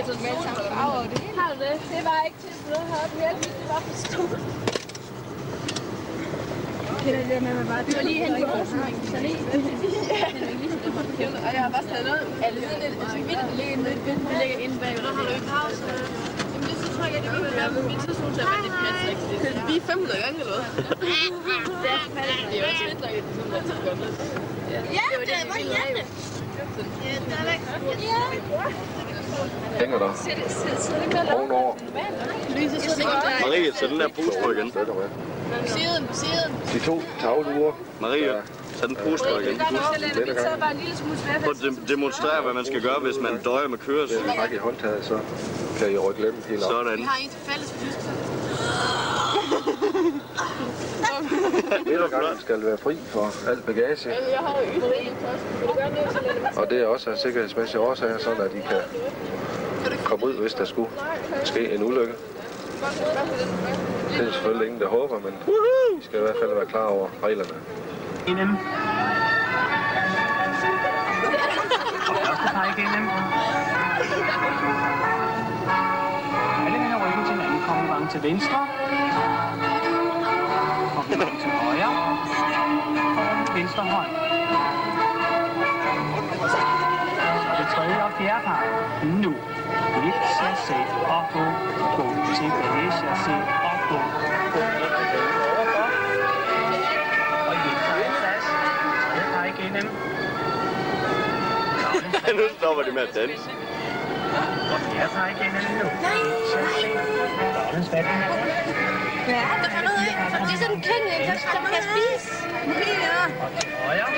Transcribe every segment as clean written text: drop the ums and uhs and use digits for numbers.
Har du det? Det var ikke til at sidde heroppe. Det var for stort. Det er det med, man bare... Vi var lige hen til Rosen. Så lige... Og jeg har bare taget noget. Altså, det ligger inde bag. Har du en pause? Jamen, det så tror jeg, det vil være på min tidspunkt, at det passer ikke. Vi er 500 gange eller hvad? Det er jo også lidt nok, at det er sådan, at det er ja, det var hjemme. Hænger der. Ovenover. Marie, sæt den der pose på igen. På siden. De to tagluer. Marie, sæt den pose på igen. Prøv at demonstrere, hvad man skal gøre, hvis man døjer med kørsel. Det er bare i håndtaget, så kan I rykke lemmen helt op. Sådan. Vi har en til fælles for Midtergangen skal være fri for alt bagage. Og det er også af sikkerhedsmæssige årsager, sådan at I kan komme ud, hvis der skulle ske en ulykke. Det er selvfølgelig ingen, der håber, men I skal i hvert fald være klar over reglerne. Inden. Første par igennem. Alle vender ryggen til hinanden. Kombivangen til venstre. Kombivangen til højre. Og venstre hånd. Og det tredje og fjerde par. Nu. Lidt chassé og gå. Gå tilbage, chassé og gå. Og hjælp dig plads. Tredje par igennem. Nu stopper de med at danse. Og fjerde par igennem nu. Chassé. Lovens fatning. Ja, der kan noget af. Det er sådan en kæng, der kan spise. Ja. Og til højre.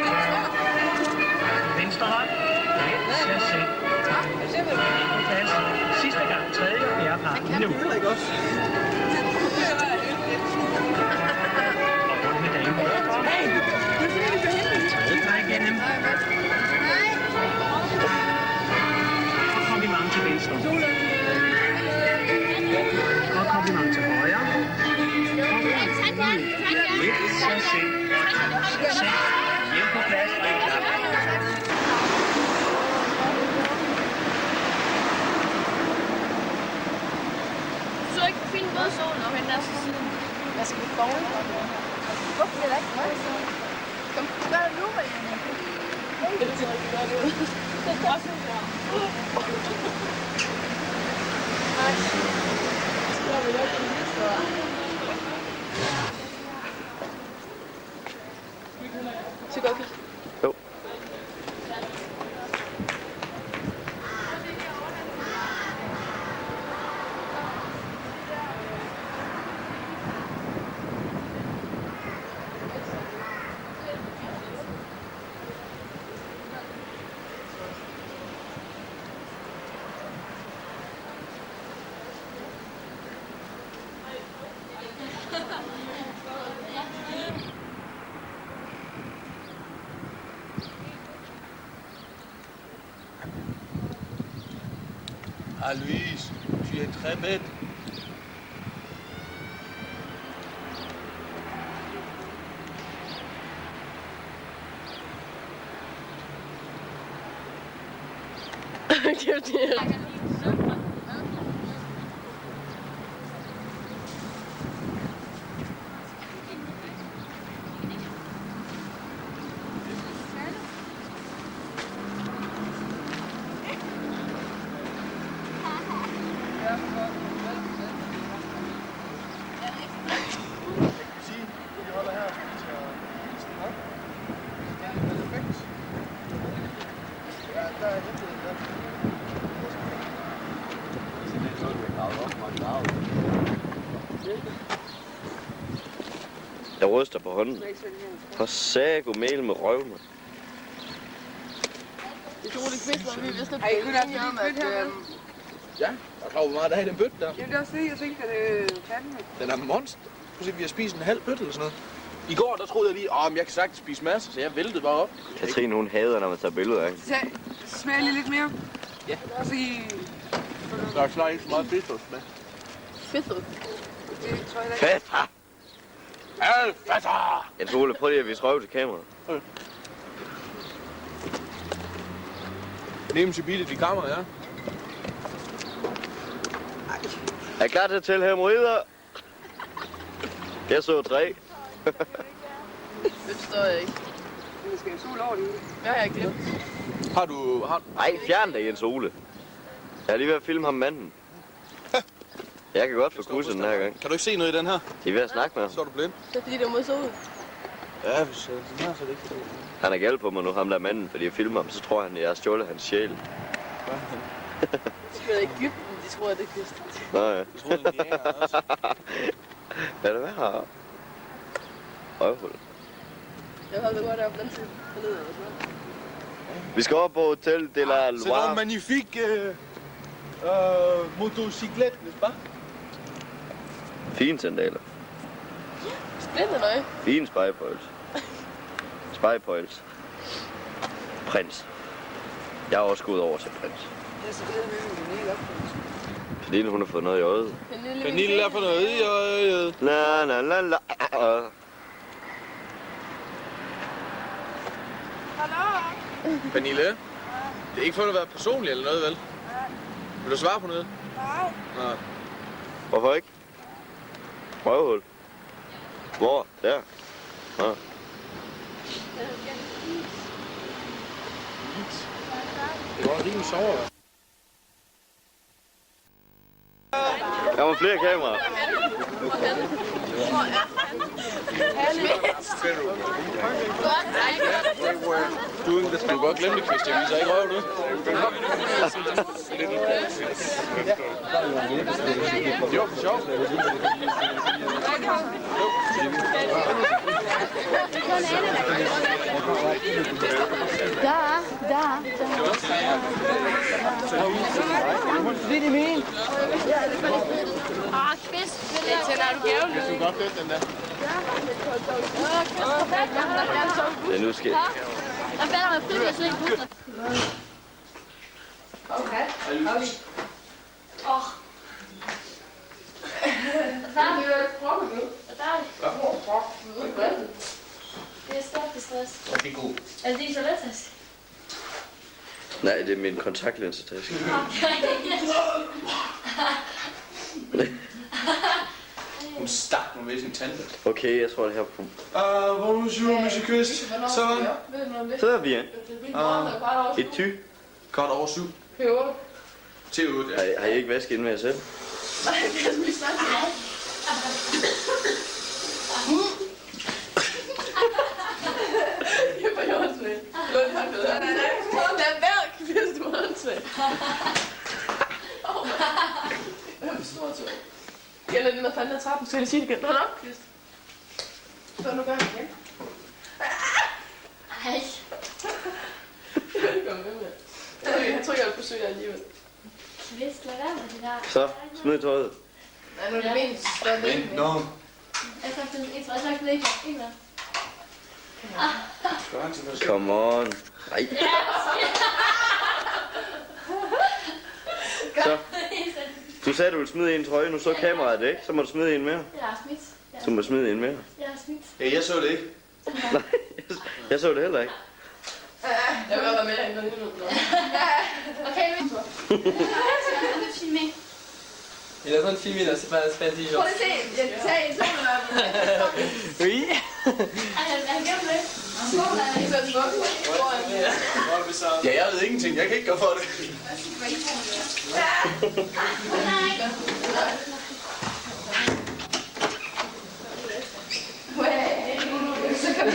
Venstre hånd. Chassé. På plads. Sidste gang. Tredje og fjerde par. Nu. Og rundt med damen. Tredje par igennem. Og kompliment til venstre. Og kompliment til højre. Lidt chassé. Chassé. Hjem på plads. Og en klap. Du så ikke fint måde solen op hen der til siden. Hvad skal vi bogle? Hvorfor er der ikke noget? Kom, gør det nu, Marianne. Det er ikke godt ud. Det er godt ud. Nej. Så er vi nok en lille sted. Så går vi. Jo. Ah, Louise, tu es très bête. Jeg ryster på hånden. For sago mel med røv, mand. Det er utroligt fedt, når vi vidste, at Ej, kunne der lige bytte her? Ja, jeg er klar, hvor meget der er i den bøtte der. Jamen, det er også det, jeg tænkte, at tanden. Den er monster. Prøv at se, vi har spist en halv bøtte eller sådan noget. I går, der troede jeg lige, men jeg kan sagtens spise masser, så jeg væltede bare op. Katrine, hun hader, når man tager billeder af hende. Smager lige lidt mere. Ja. Og så Der er snart ikke så meget fedtost med. Fedtost? det tror jeg da ikke. Fætter! Fætter! Jeg tror, prøv lige at vise røv til kameraet. Okay. Nehmen Sie bitte die Kamera, ja? Er I klar til at tælle hemorrider? Jeg så 3. Det forstår jeg ikke. Det skal jo sol over det hele. Hvad har jeg glemt? Har du... Ej, fjern dig, Jens Ole. Jeg har lige ved at filme ham manden. Jeg kan godt få krydset den her gang. Kan du ikke se noget i den her? De er ved at snakke med ham. Så er du blind. Det er fordi, det er mod solen. Ja, hvis den her, så er det ikke det. Han er gal på mig nu, ham der manden, fordi jeg filmer ham, så tror han, at jeg har stjålet hans sjæl. De skal være i Egypten, de tror, at det er kysten. Nå ja. Jeg troede, indianer også. Hvad er det her? Røvhul. Jeg holder godt deroppe den tid. Dernede, eller sådan. Vi skal over på Hotel de la C'est Loire. un magnifique motocyclette, n'est-ce pas? Fine sandaler. Spændende nøje. Fine spejepøjls. Spejepøjls. Prins. Jeg er også gået over til prins. Det er så det med en helt opfyldelse. Fordi hun har fået noget i øjet. Pernille er for noget i øjet. La la la la. Pernille, det er ikke for at være personlig eller noget, vel? Vil du svare på noget? Nej. Hvorfor ikke? Røvhul. Hvor? Der. Nå. Det var rimelig sover. Der var flere kameraer. Du kan godt glemme det, Christian. Vi så ikke røv det. Det var for sjovt. Da. Det er det min. Quiz. Jeg tænder du gævn. Jeg synes godt den der. Det er nu sket. Jeg falder med flyt, jeg så ikke husker. Okay. Det er stærkt stress. Det er god. Er det din toilettaske? Nej, det er min kontaktlinsetaske. Hun stak mig ved sin tante. Okay, jeg tror det her på. Bonjour, monsieur Christ. Så var det. Så er vi igen. Et ty. Godt over 7. Til 8, ja. Har I ikke vasket ind med jer selv? Nej, det er sådan, vi snakker. Det var jo åndssvagt. Lund har gået. Lad være, hvis du er åndssvagt. Det er stort svagt. Gælder det, når fanden er trappen, så vil jeg sige det igen. Hold op, Kvist. Så nu gør jeg igen. Ej. Det går med med. Jeg tror, jeg vil besøge jer alligevel. Kvist, lad være med det der. Så, smid tøjet. Nej, nu er det mindst. Der er det Nå. Jeg har sagt det ikke. Ikke hvad? Come on. Nej. Så. Du sagde, du ville smide en trøje. Nu så kameraet det, ikke? Så må du smide en mere. Jeg har smidt. Så må du smide en mere. Jeg har smidt. Ja, jeg så det ikke. Nej, jeg så det heller ikke. Jeg vil være med dig i nu. Okay, vi kan filmer. Il est en train de filmer là, c'est pas intelligent. Prøv lige at se. Jeg tager en tur. Oui. Ja, jeg ved ingenting. Jeg kan ikke gøre for det. Så kan vi...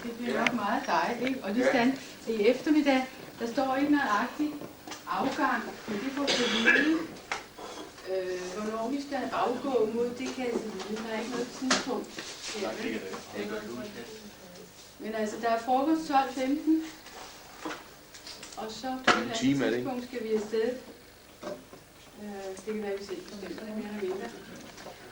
Det bliver nok meget dejligt, ikke? Og det skal i eftermiddag, der står ikke nøjagtigt afgang, men det får vi vide. Hvornår vi skal afgå mod, det kan jeg sige. Der er ikke noget tidspunkt. Men altså, der er frokost 12:15. Og så på et tidspunkt skal vi afsted. Det kan være, vi selv bestemmer det mere eller mindre.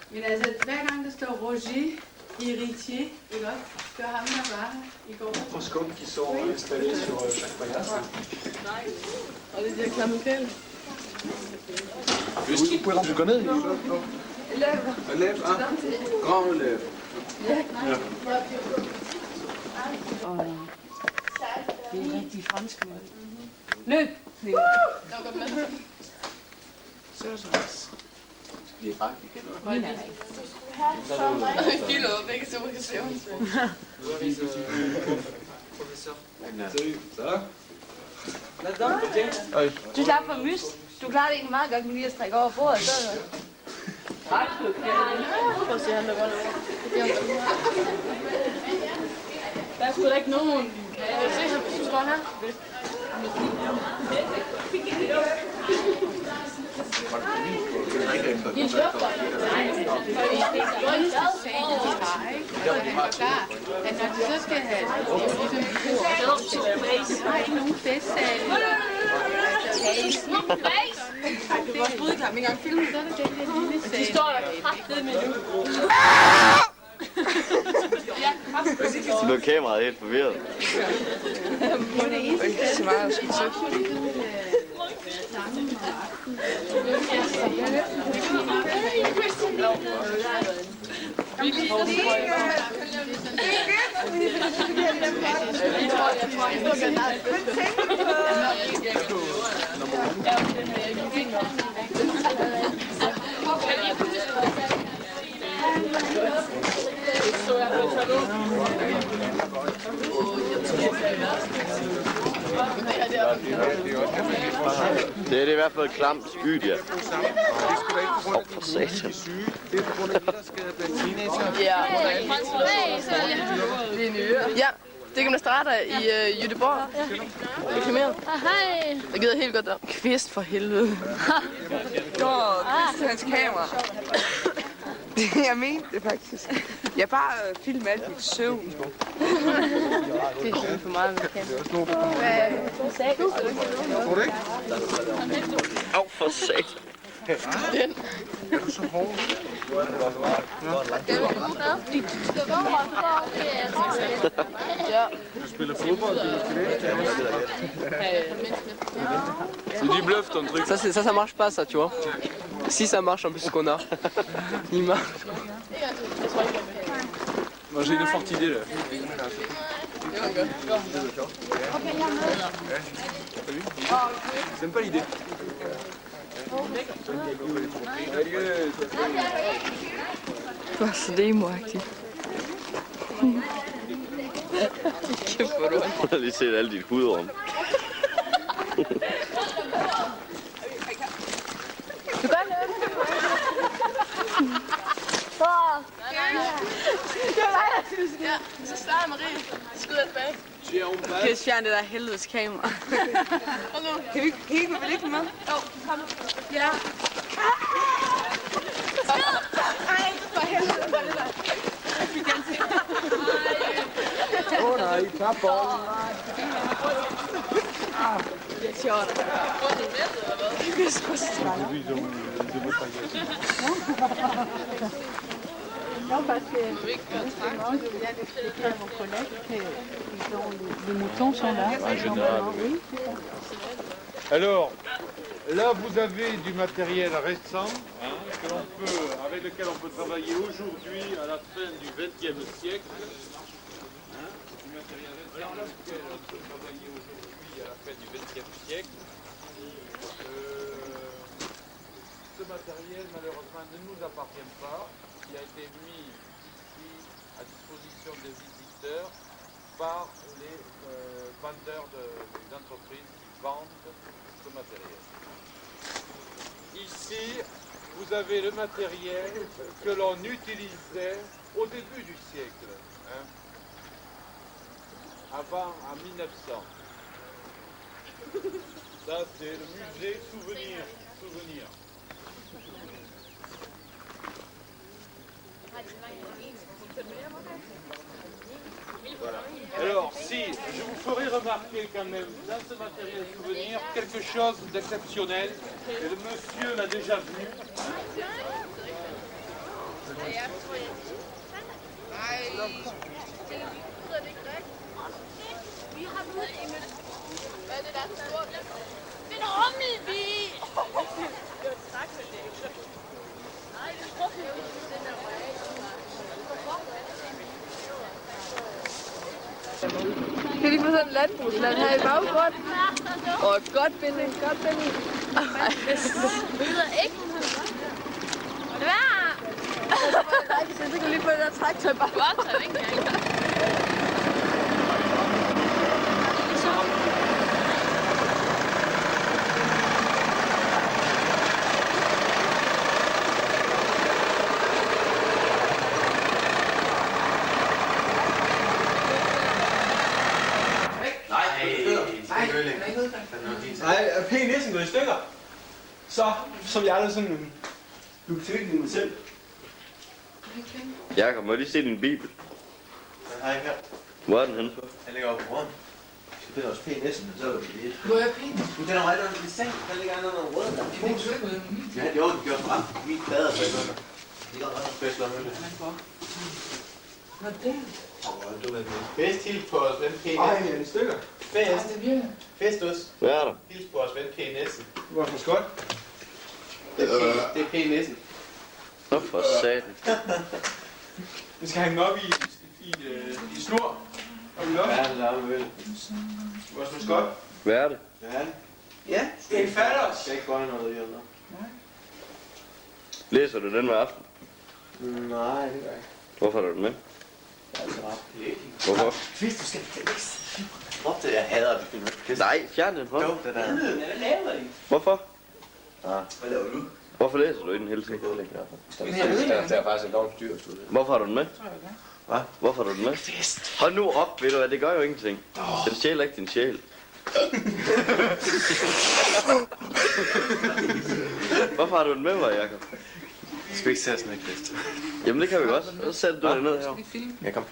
Men altså, hver gang der står Roger Héritier, ikke også? Det var ham, der var her i går. Parce qu'ils sont installés sur chaque paillasse. Og det er de her klamme lokaler. Vous pouvez gå ned i. Élève, grand élève. Ja. Det er rigtig fransk. Løb! Det er faktisk igen. Vi løber begge to i søvn. Du slap for mys. Du klarer det egentlig meget godt med lige at strække over bordet. Så Prøv at se, han der godt over. Der er sgu da ikke nogen. Se ham, du står her. Hendes løfter. At når de så skal have der er ikke nogen festsal. Vores brudeklam ikke engang filmet. Så er det den der lille sal. De står der kraftedet med nu. Så blev kameraet helt forvirret. Det er ikke så meget at skulle søge. Det er i hvert fald et klamt spyd, ja. For satan. Ja, det kan man starte i Göteborg. Reklameret. Det gider helt godt der. Kvist for helvede. Hans kamera. Jeg mente det faktisk. Jeg bare filmer alt mit søvn. Det er simpelthen for meget, man kan. Tror du ikke? Au, for satan. Den. Er du så hård? Du spiller fodbold, du C'est du bluff ton truc. Ça marche pas ça, tu vois. Si ça marche en plus qu'on a. Il marche. Moi j'ai une forte idée là. J'aime pas l'idée. Hvor slemo-agtigt. Kæft, hvor du Jeg har lige set alle dit hudorm. Du gør det. Ja, så starter Marie. Skud af tilbage. Kan vi fjerne det der helvedes kamera? Kan vi kigge på lidt med? Jo, kom. Ja. Ej, for helvede, hvad er det der? Jeg fik gerne se. Åh nej, klap bolden. Det er sjovt. Det er sgu strengt. Non, parce que justement, je viens d'expliquer à mon collègue que les moutons sont là. En général, oui. Alors, là vous avez du matériel récent avec lequel on peut travailler aujourd'hui à la fin du XXe siècle. Du matériel récent avec lequel on peut travailler aujourd'hui à la fin du XXe siècle. Ce matériel malheureusement ne nous appartient pas. Qui a été mis ici à disposition des visiteurs par les vendeurs des entreprises qui vendent ce matériel. Ici, vous avez le matériel que l'on utilisait au début du siècle. Hein. avant en 1900. Ça, c'est le musée Souvenir. Voilà. Alors, si, je vous ferai remarquer quand même, dans ce matériel souvenir, quelque chose d'exceptionnel, et le monsieur l'a déjà vu. Det er en rummelbil! Det var et trækvældæg. Nej, det er den der vej. Kan de få sådan en landbrugsland her i baggrunden? Godt billede, godt billede. Det lyder ikke. Hvad? Så kan lige få det der træktøj bare. Godt, så ikke engang. Nej, penissen går i stykker. Så vi aldrig sådan en bibliotek med selv. Jakob, må jeg lige se din bibel? Nej, her. Hvor er den henne? Den ligger oppe på hånden. Det er også penissen, så er det lidt. Hvor er penis? Den er meget under i seng. Der ligger noget rød der. Ja, det var den gjort frem. Min fader så ikke under. Det går også bedst om det. Hvad er det? Bedst hils på os ven P. Ej, er det stykker? Fest. Festus. Hvad er der? Hils på os ven P. Nissen. Hvor er skot? Det er P. Nissen. Nå for satan. Vi skal hænge op i snor. Og vi lukker. Ja, det er vel. Hvor er skot? Hvad er det? Ja. Skal I fatte os? Skal ikke gøre noget der. Nej. Læser du den hver aften? Nej, det gør jeg ikke. Hvorfor er du den med? Jeg er altså ret lægelig. Hvorfor? Hvis du skal læse. Drop det, jeg hader det film. Nej, fjern den fra. Jo, det der. Hvad laver I? Hvorfor? Hvad laver du? Hvorfor læser du i den hele tiden? Der er faktisk en dårlig dyr. Hvorfor har du den med? Hvad? Hvorfor har du den med? Hold nu op, ved du hvad, det gør jo ingenting. Den stjæler ikke din sjæl. Hvorfor har du den med mig, Jakob? Skal vi ikke sætte sådan en kvist? Jamen det kan vi godt. Så sætter du det ned her. Jeg kom.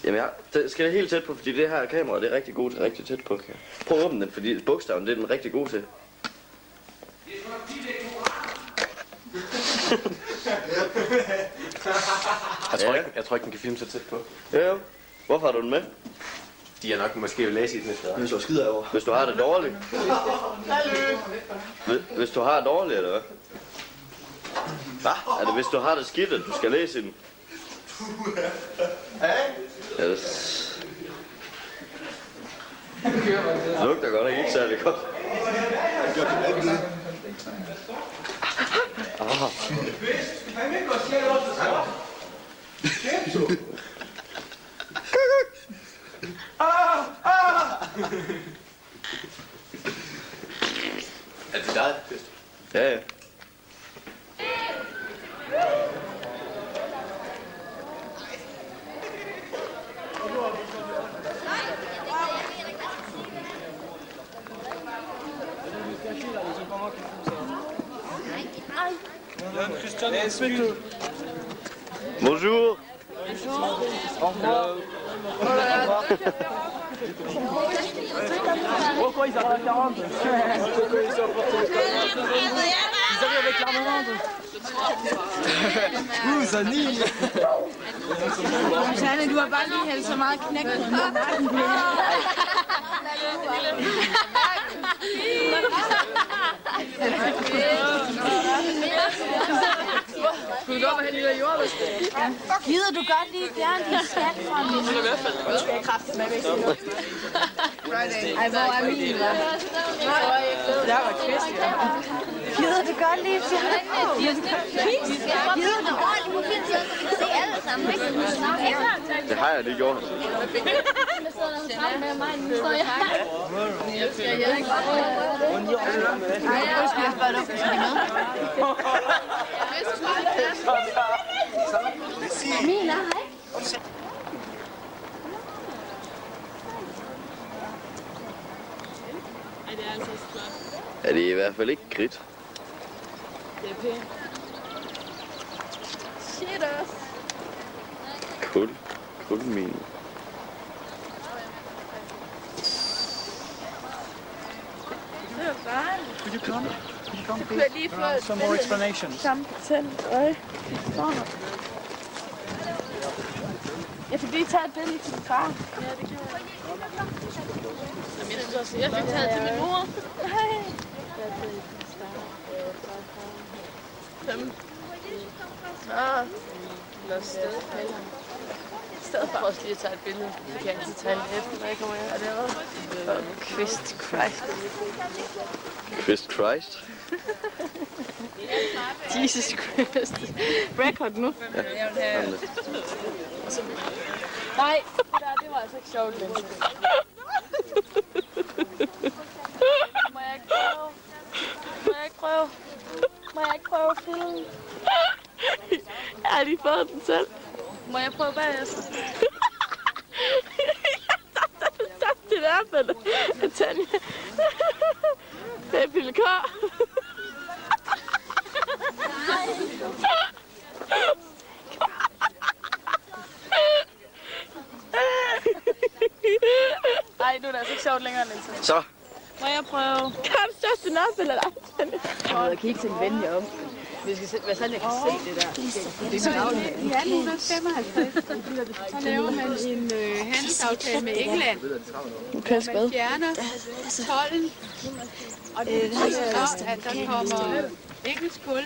Jamen det skal jeg helt tæt på, fordi det her kamera det er rigtig godt, rigtig tæt på. Prøv at åbne den, fordi bogstaven det er den rigtig god til. Jeg tror ikke, den kan filme så tæt på. Jo. Hvorfor har du den med? De er nok måske vil læse i den næste. Hvis du skider over. Hvis du har det dårligt. Hvis du har det dårligt, eller hvad? Hvad? Er det hvis du har det skidt, at du skal læse i den? Ja, det lugter godt, ikke særlig godt. Er det dig? Ja, ja. Bonjour. Pourquoi ils arrivent à 40? Pourquoi ils sont ils arrivent avec l'armement. Zanine. Janne, du har bare lige hældt så meget knæk på nakken. Skulle du gå med hende lille jordvæske? Gider du godt lige fjerne din skat fra min? Nu skal jeg kraftigt med væk. Ej, hvor er min, hva'? Der var kvist, ja. Gider du godt lige fjerne din skat? Gider du ordentligt på film, så vi kan se alle sammen, ikke? Det har jeg lige gjort. Med mig, nu står jeg her. Ej, undskyld, jeg spørger dig, skal de med? Min er her, ikke? hvert fald ikke kridt. Det er pænt. Shit også. Kulmine. Det er farligt. Could you come? Så kunne jeg lige få Some more explanations. samme tændt øje. Jeg fik lige taget et billede til min far. Ja, det gjorde jeg. Jeg fik taget til min mor. Nej. I stedet for også lige at tage et billede. Vi kan altid tage en efter, når jeg kommer her. Er det også? Kvist Christ. Kvist Christ? Jesus Christ. Record nu. Ja. Nej, det var altså ikke sjovt, Linse. Må jeg ikke prøve? Må jeg ikke prøve at filme? Jeg har lige fået den selv. Må jeg prøve bagefter? Det er i hvert fald, Tanja. Det er vilkår. Nej, nu er det altså ikke sjovt længere, Linse. Så. Må jeg prøve? Kan du største den op, eller dig? Jeg kan ikke se den vende om. Vi skal være sådan, jeg kan se det der. Så i 1855, så laver man en handelsaftale med England, hvor man fjerner tolden, og det betyder så, at der kommer engelsk kul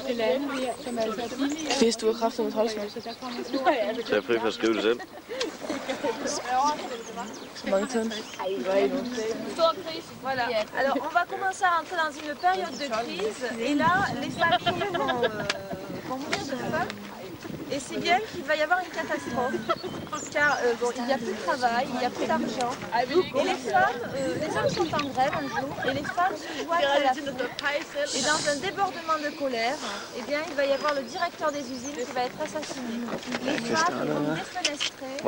til landet her, som altså er billigere. Hvis du har kraftigt med tolden, så der kommer Så er jeg fri for at skrive det selv. Voilà. Alors, on va commencer à entrer dans une période de crise. Et là, les familles vont mourir de faim. Et c'est bien qu'il va y avoir une catastrophe. Car bon, il n'y a plus de travail, il n'y a plus d'argent. Et les femmes, les hommes sont en grève un jour. Et les femmes se joignent à la foule. Et dans un débordement de colère, eh bien, il va y avoir le directeur des usines qui va être assassiné. Les femmes vont défenestrer M.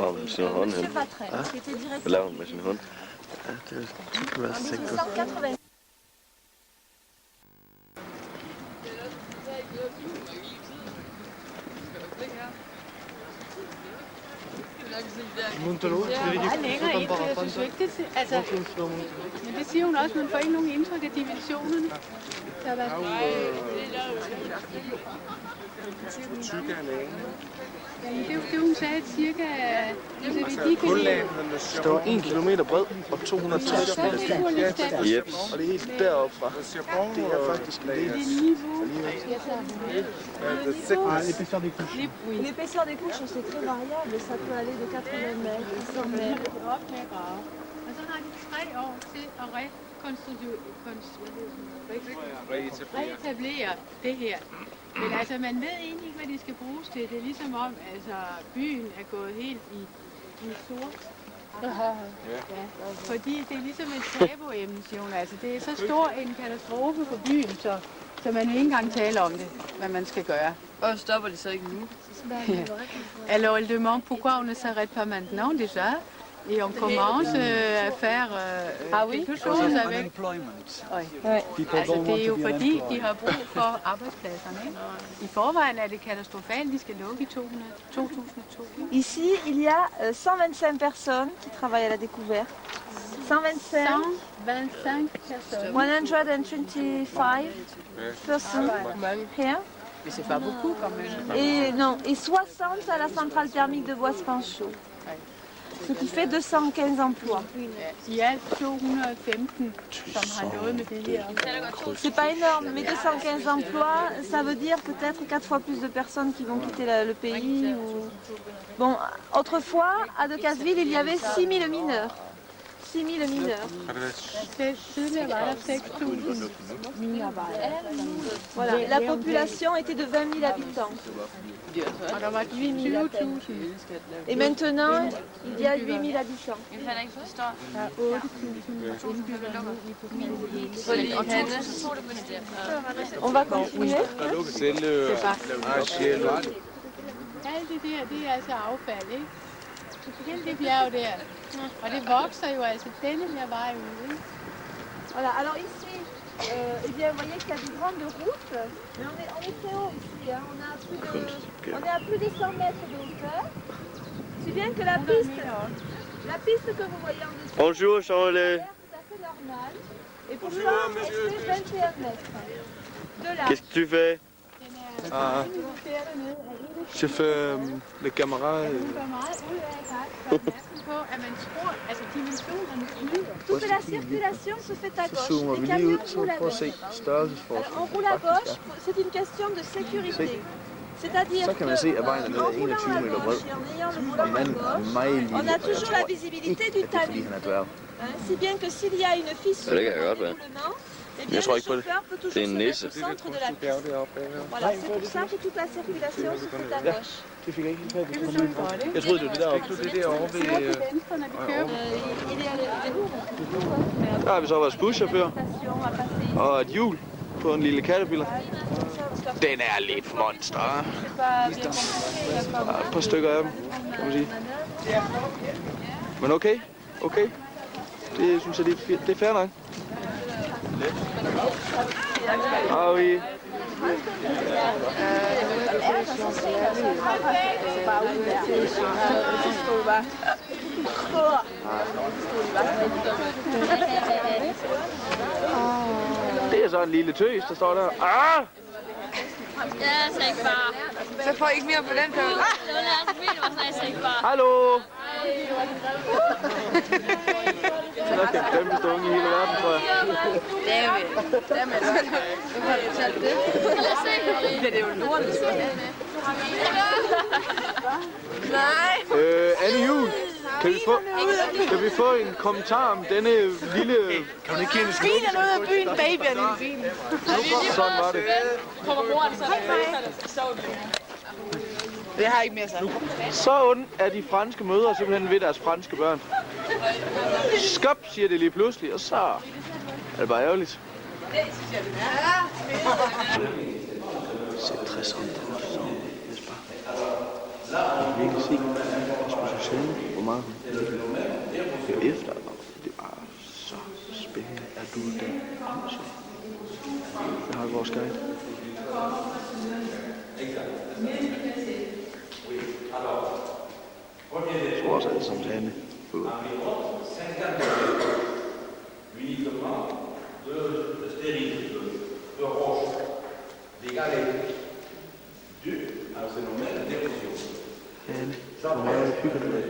Vatrin, qui était directeur. Hvad laver hun med sin hund? En 1880. Længere ind, jeg synes jo ikke, det, altså, men det siger hun også, man får ikke nogen indtryk af dimensionerne. Så der Jamen, det hun sagde, cirka... Kuldagen står 1 kilometer bred og 260 meter. Jeps. Og det er helt deroppe fra. Det er faktisk en del. L'épaisseur des couches, c'est très variable. Ça peut aller de 80 mètres, 100 mètres. Og så har de 3 år til at reetablere det her. Men altså, man ved egentlig ikke, hvad de skal bruges til. Det er ligesom om, altså, byen er gået helt i sort. Ja. Fordi det er ligesom et tabuemne, siger hun. Altså, det er så stor en katastrofe for byen, så man vil ikke engang tale om det, hvad man skal gøre. Og stopper de så ikke nu? Alors, elle demande pourquoi on ne s'arrête pas maintenant déjà. Et on commence à faire quelque chose avec... Altså, det er jo fordi, de har brug for arbejdspladserne. I forvejen er det katastrofalt, de skal lukke i 2002. Ici, il y a 125 personnes qui travaillent à la découverte. 125 personnes. 125 persons here. Mais c'est pas beaucoup quand même. Et non, et 60 à la centrale thermique de Boisse-Panchaud. Ce qui fait 215 emplois. Il y a 215 som har noget med det her. C'est pas énorme, mais 215 emplois, ça veut dire peut-être 4 fois plus de personnes qui vont quitter le pays. Ou... Bon, autrefois, à Decazeville, il y avait 6000 mineurs. 6000 mineurs. Tidligere var der 6.000 minearbejdere. Voilà, la population était de 20 000 habitants. Og der var 20.000. Et maintenant, il y a 8 000 habitants. Jeg kan ikke forstå. Der er 8.000 indbyggere nu i Fordi Hanne... On va continuer. Alt det der, det er altså affald, ikke? Helt det bjerg der. Og det vokser jo altså denne her vej ud, ikke? Voilà, alors ici, eh bien, vous voyez qu'il y a des grandes routes, mais on est très haut ici, hein. On est à plus de 100 mètres de hauteur, si bien que la piste que vous voyez en dessous, Bonjour, Jean-Olé. c'est tout à fait normal, et pour ça, elle fait 21 mètres de large. Qu'est-ce que tu fais? Je fais les caméras. Toute la circulation se fait à Så gauche. zoomer vi Les lige ud, camions så roulent à prøv at gauche. se størrelsesforskel. On roule à gauche, c'est une question de sécurité. C'est-à-dire Så kan man se, at vejen er nede af 21 meter bred. Og manden er meget lille, on a og jeg toujours tror la visibilité ikke, du at det er fordi, talus. han er dværg. Si bien que s'il y a une fissure Ja, det kan godt være. eh bien, Jeg tror le ikke på det. chauffeur peut toujours Det er se en mettre nisse. au centre de la piste. Voilà, c'est pour ça que toute la circulation se fait à gauche. Det fik jeg ikke helt fat i. Jeg troede, det var det deroppe. Det er det derovre ved... Il est allé Der har vi så vores buschauffør. Og et hjul på en lille caterpillar. Den er lidt monster. Der er et par stykker af dem, kan man sige. Men okay. Det synes jeg, det er fair nok. Og vi... Det er så en lille tøs, der står der. Ah! Jeg sagde ikke bare. Så får I ikke mere på den der. Det var altså vildt, hvor jeg sagde ikke bare. Hallo! Så der skal den bestå unge i hele verden, tror jeg. Jamen. Hvorfor har du fortalt det? Det er jo lortet. Nej. Anne Juhl, kan vi få en kommentar om denne lille... Kan du ikke give en skid? Bilen ud af byen, babyerne i bilen. Sådan var det. Kommer moren, så er det Det har jeg ikke mere sagt. Så ondt er de franske mødre simpelthen ved deres franske børn. Skop, siger det lige pludselig, og så er det bare ærgerligt. C'est très intéressant, n'est-ce pas? Virkelig se, Rasmus Sande, hvor meget hun er efter, og det er bare så spændende, at du er der. Vi har vores guide. Jeg tror også alle som Tanne. Anne, hvor meget hygger du dig?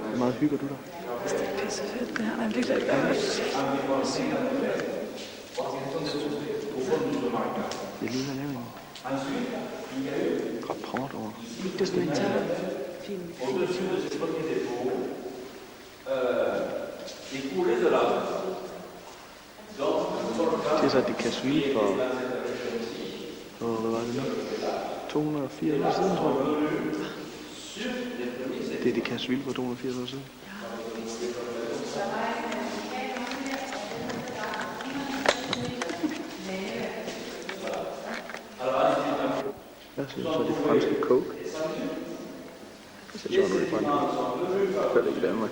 Hvor meget hygger du dig? Det er pisse fedt, det her. Jeg er virkelig glad. Jeg lige har lavet en rapport over Dokumentarfilm. Det er så det Casville for, hvad var det nu? 280 år siden, tror jeg. Det er det Casville for 280 år siden. Hvad synes du så er det franske coke? Det ser sådan ud i Frankrig. I hvert fald ikke i Danmark.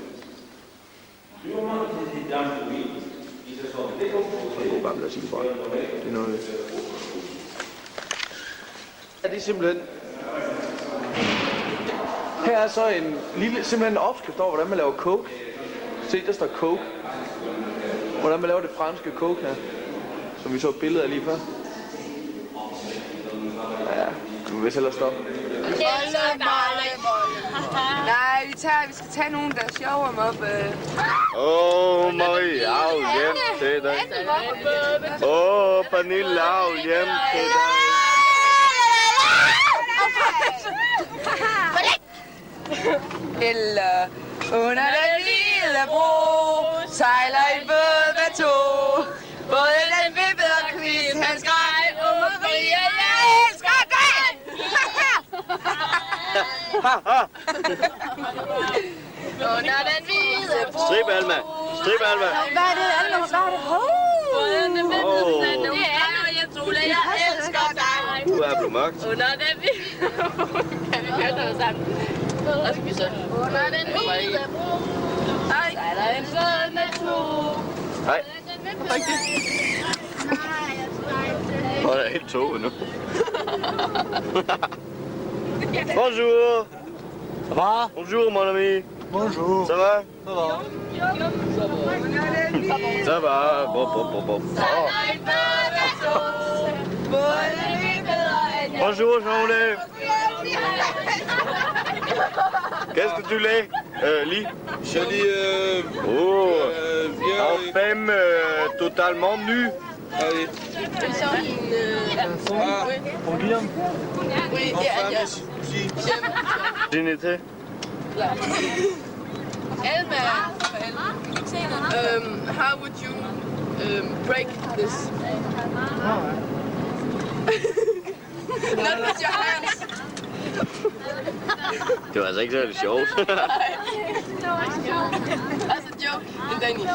Det er bare blevet sige for. Det er noget... Ja, det er simpelthen... Her er så en lille, simpelthen en opskrift over, hvordan man laver coke. Se, der står coke. Hvordan man laver det franske coke her. Som vi så et billede af lige før. Ja, du vil vist hellere stoppe. Nej, vi skal tage nogen, der er sjove om op. Marie, af hjem til dig. Pernille, af hjem til dig. Eller under den lille bro sejler en båd med to. Både den vippede og kvist, han skreg, Maria, jeg elsker dig! Under den hvide bro. Strip, Alma. Strip, Alma. Hvad er det, Alma? Hvad er det? Både den vippede og jeg tror, jeg elsker dig. Du er blevet mørkt. Under den hvide bro. Kan vi høre noget sammen? Og skal vi så? Under den hvide bro sejler en båd med to. Hej. Hej. Og der er helt toget nu. Bonjour. Ça va? Bonjour, mon ami. Bonjour. Ça va? Ça va. Ça va. Bon. Bonjour, Jean-Olé. Qu'est-ce que tu lis? Je lis... En femme totalement nue. Allez. Pour bien. Oui, Dignité. Elma, how would you break this? Not with your hands. Det var altså ikke særlig sjovt. That's a joke in Danish.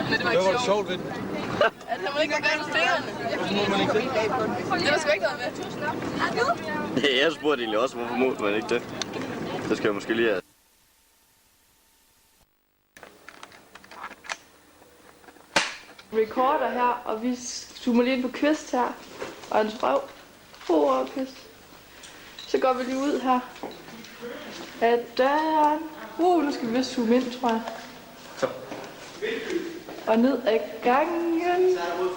Men det var Det var ikke sjovt ved den. At han må ikke gøre med fingrene. Det var sgu ikke noget med. Ja, jeg spurgte egentlig også, hvorfor målte man ikke det? Så skal jeg måske lige have... Recorder her, og vi zoomer lige ind på Kvist her. Og hans røv. Kvist. Så går vi lige ud her af døren. Nu skal vi vist zoome ind, tror jeg. Så. Og ned ad gangen. Nej, nu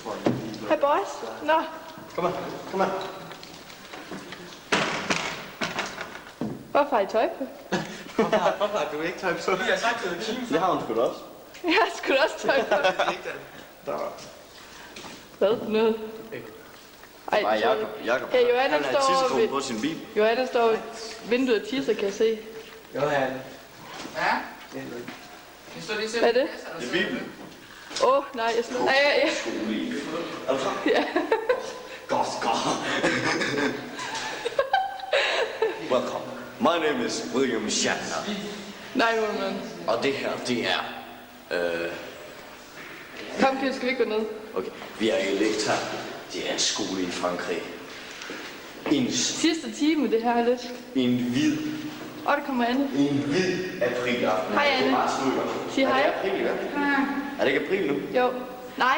tror jeg lige. Hej boys. Nå. Kom her. Hvorfor har I tøj på? Hvorfor har du ikke tøj på? Jeg har sagt det. Det har hun sgu da også. Jeg har sgu da også tøj på. Hvad for noget? Nej, Jakob. Hey, Johanna han har står tissekron på sin bil. Johanna står ved vinduet og tisser, kan jeg se. Johan. Ja? Hvad er det? Det er bilen. Nej, jeg slår. Ja. Er du så? Ja. Godt. Welcome. My name is William Shatner. Nej, woman. Og det her, det er... Kom, Kjell, skal vi ikke gå ned? Okay, vi er i Elektra. Det er en skole i Frankrig. Sidste time, det her er lidt. En hvid. Der kommer Anne. En hvid aprilaften. Hej, Anne. Sig hej. Er det april, hvad? Er det ikke april nu? Jo. Nej,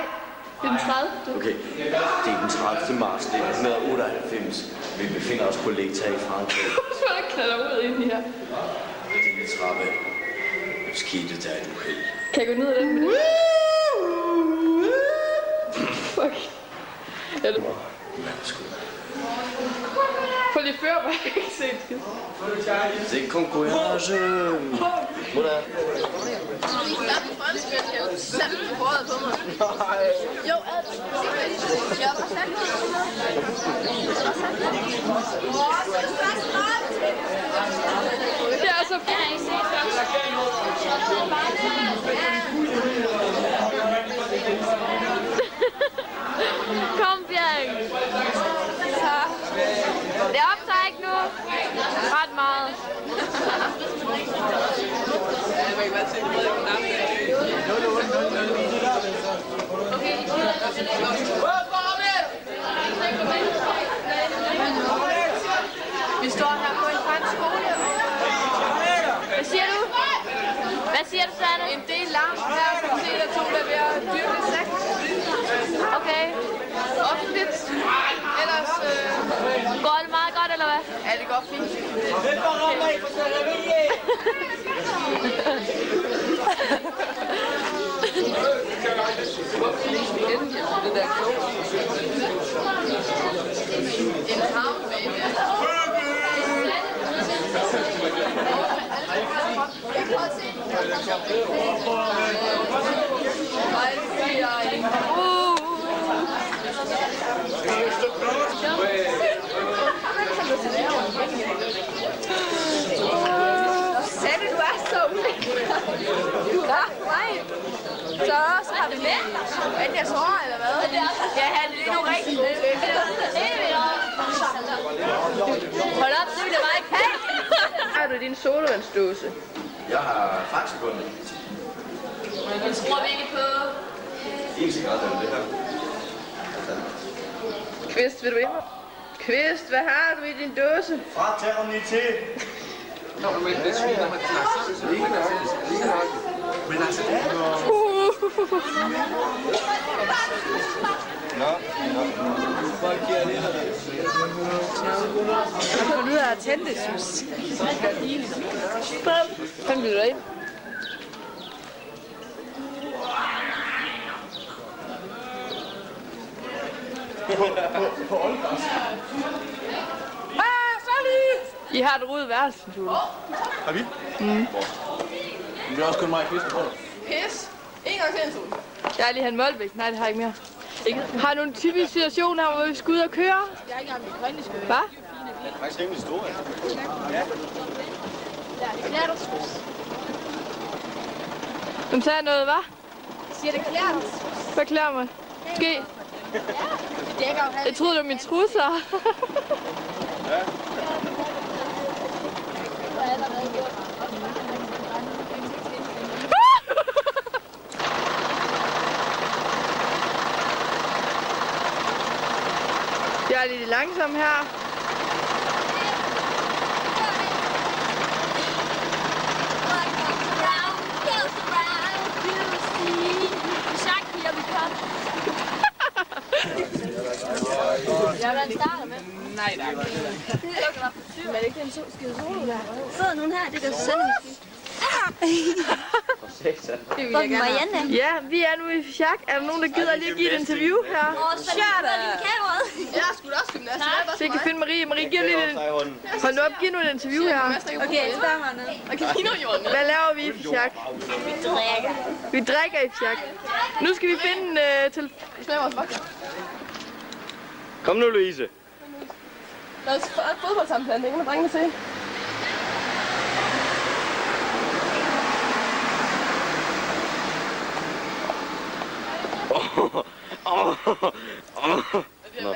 det er den 30. Okay, det er den 30. marts 1998. Vi befinder os på Elektra i Frankrig. Så der knalder ud ind i her. Det er trappe. Nu skete der et uheld. Kan jeg gå ned ad den med det? Fuck. Ja, det var. Få lige før, hvad jeg ikke set skid. Det er konkurrence. Hvordan? Sæt på håret på mig. Jo, jeg var sat det er så fint. Kom, Bjørn. Det optager ikke nu. Ret meget. Vi står her på en fransk skole. Hvad siger du? Hvad siger du, Sanne? En del larm her, kan se, der to, der er ved at dyrke sex. Okay. Offentligt. Ellers... Går det meget godt, eller hvad? Ja, det går fint. Det der klog. En havn, baby. Sanne, du er så ulækker. Du er nej. Så har vi med. Er det jeres hår, eller hvad? Ja, det er nu rigtig hold op, det vil jeg bare ikke have. Har du din solovandsdåse? Jeg har faxekunder. Det tror vi ikke på. En cigaret er det her. Kvist, vil du ind? Kvist, hvad har du i din dåse? Fraternitet. Men det sviner, man snakker. Men altså, Jeg får ud af tændesys. 5 minutter ind. I har et rodet værelse, Tule. Har vi? Mm. Det er også kun mig i kvisten, tror du? Pis. En gang til, Tule. Jeg har lige han Målbæk. Nej, det har jeg ikke mere. Har du nogle typiske situationer, hvor vi skal ud og køre? Jeg er ikke engang med grønne skøjter. Hvad? Det er faktisk rimelig store. Ja, det klæder dig sgu. Du tager noget, hva'? Jeg siger, det klæder dig. Hvad klæder mig? Ske. Jeg troede, det var mine trusser. Ja. Jeg er lidt langsom her. Ja, hvad starter med? Nej, tak. Men er det ikke den skide solo der? Sidder nogen her, det kan sende Marianne. Ja, vi er nu i Fjak. Er der nogen, der gider lige at give et interview her? Jeg er sgu da også gymnast. Så jeg kan finde Marie. Marie, giv lige et... Hold nu op, giv nu et interview her. Okay, spørg mig noget. Okay, hvad laver vi i Fjak? Vi drikker. Vi drikker i Fjak. Nu skal vi finde til... Smag vores vokser. Kom nu, Louise. Lad os få et fodboldsamtale. Det kan man drenge se. Nå.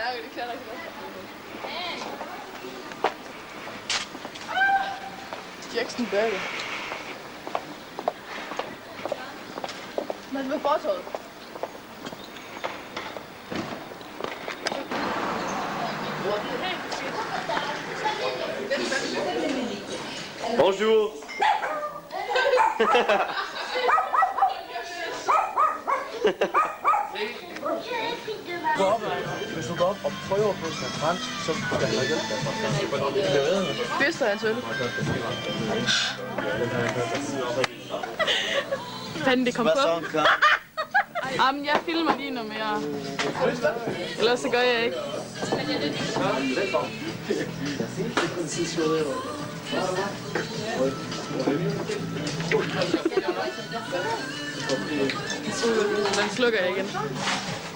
Jackson Burger. Hvad med fortoget? Bonjour. Hvis du går op og prøver på at snakke fransk, så kan jeg hjælpe dig. Bedste er en sølle. Fanden, det kom på. Jamen, jeg filmer lige noget mere. Ellers så gør jeg ikke. Den slukker jeg igen.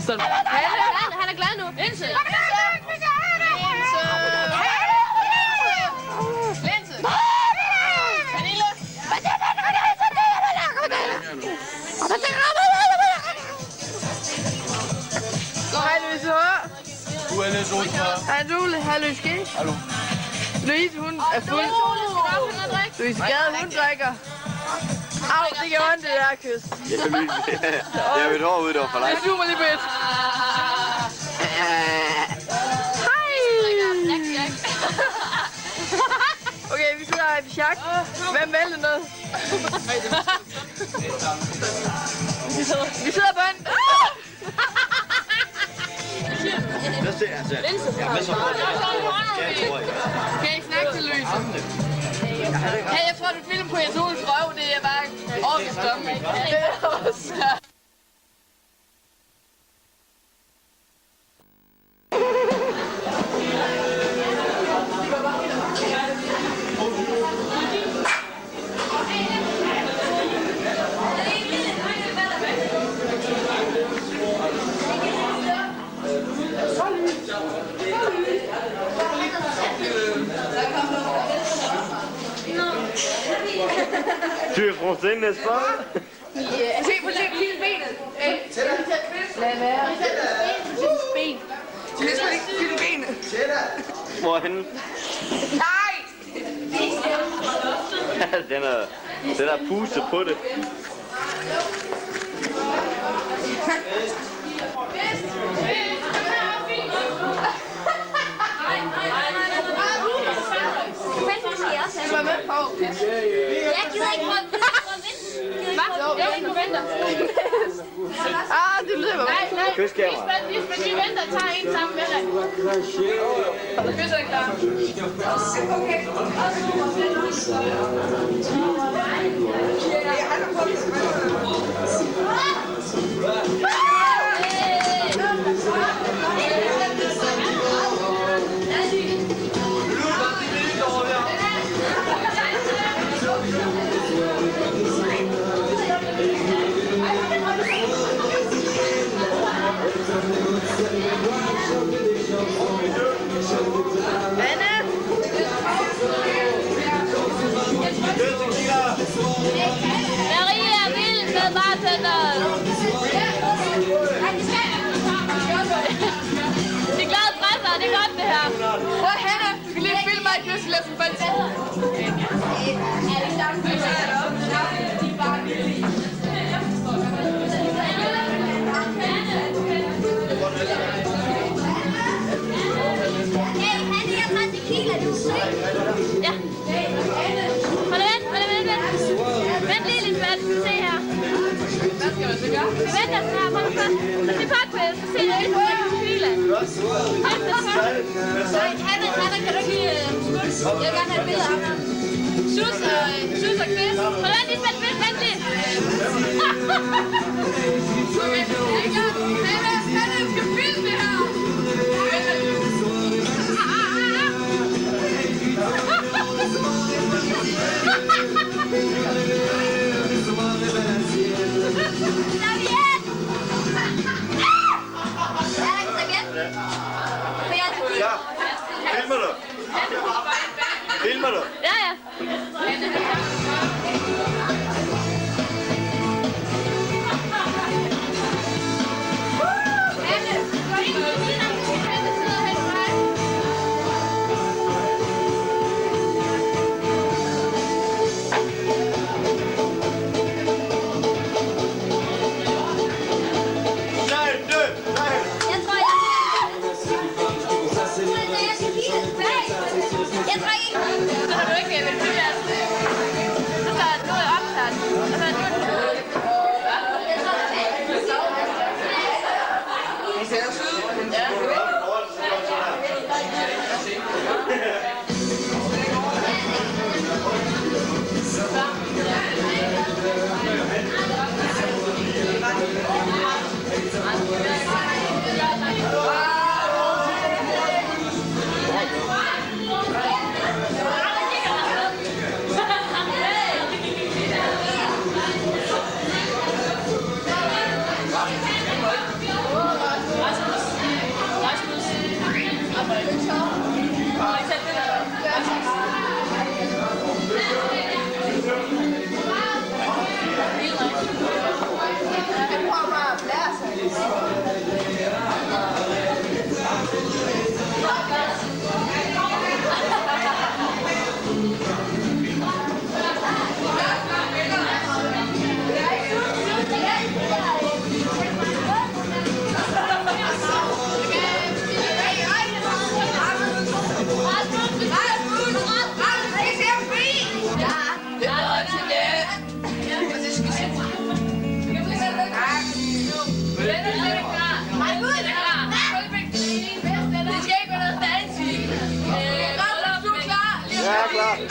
Sådan. Han er glad nu. Linse! Linse! Pernille! Hej Louise H. Du er lidt Louise. Hej Louise. Hej Louise G. Hallo. Louise, hun er fuld. Louise Gade, hun drikker. Au, det gør ondt, det der kys. Jeg vil hår ud, det var for dig. Jeg zoomer lige lidt. Hej! Okay, vi sidder her i Fjak. Hvem vælger noget? Vi sidder på en... Kan I snakke til Louise? Hey, jeg tror, du filmer på jeres Oles røv. Det er bare ordentligt stomme. Det er også... Tu es français, n'est-ce pas? Se på benet. Lad være. Ben. Film benet. Hvor er henne? Nej! Den er pustet på det. Du er med på. Jeg gider ikke prøve at vinde. Hvad? Jeg er ikke forventer. det lyder godt. Nej, Kys kameraet. vi venter og tager en sammen med dig. Kys er klar. Marie er vild med bartenderen. Det er glade presser, det er godt det her. Hvor Hanna, du skal lige filme mig i kysselæsen for en tid. Ja. Vent lige lidt, se her. Hvad skal man så gøre? Vent altså her, prøv at se podcast, så se det lidt på tequila. Hanna, kan du ikke lige smutte? Jeg vil gerne have et billede af ham. Sus og Chris. Vent lige. Hanna, du skal filme det her. Filmer du? Ja.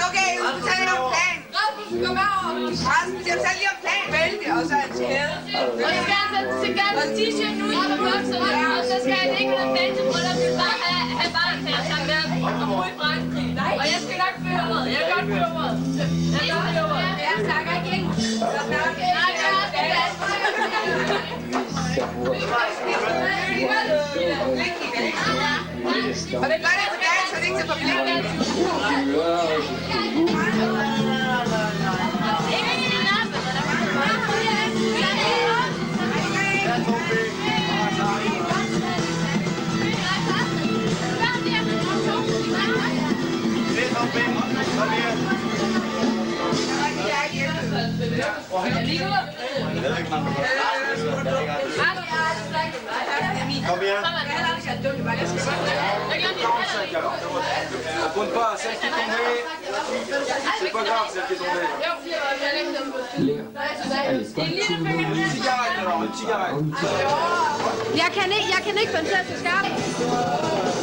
Okay, nu skal vi tage lidt om plan. Rasmus, kom herover. Rasmus, jeg tager lige om plan. Vældig, og så en kæde. Og jeg skal have t-shirten ud og bukserne, og så skal jeg ikke noget dansebryllup, vi bare have barnekær sammen med og bo i Frankrig. Og jeg skal nok føre ordet. Jeg kan godt føre ordet. Jeg snakker ikke engelsk. Nej, jeg har det dansk. Og det gør det tilbage, så det ikke til forpligtning. Kom her. On compte pas, celle qui est tombée. C'est pas grave, celle qui est tombée. Jo, jeg lægger dem på. Cigarette, Jeg kan ikke få den til at se skarp.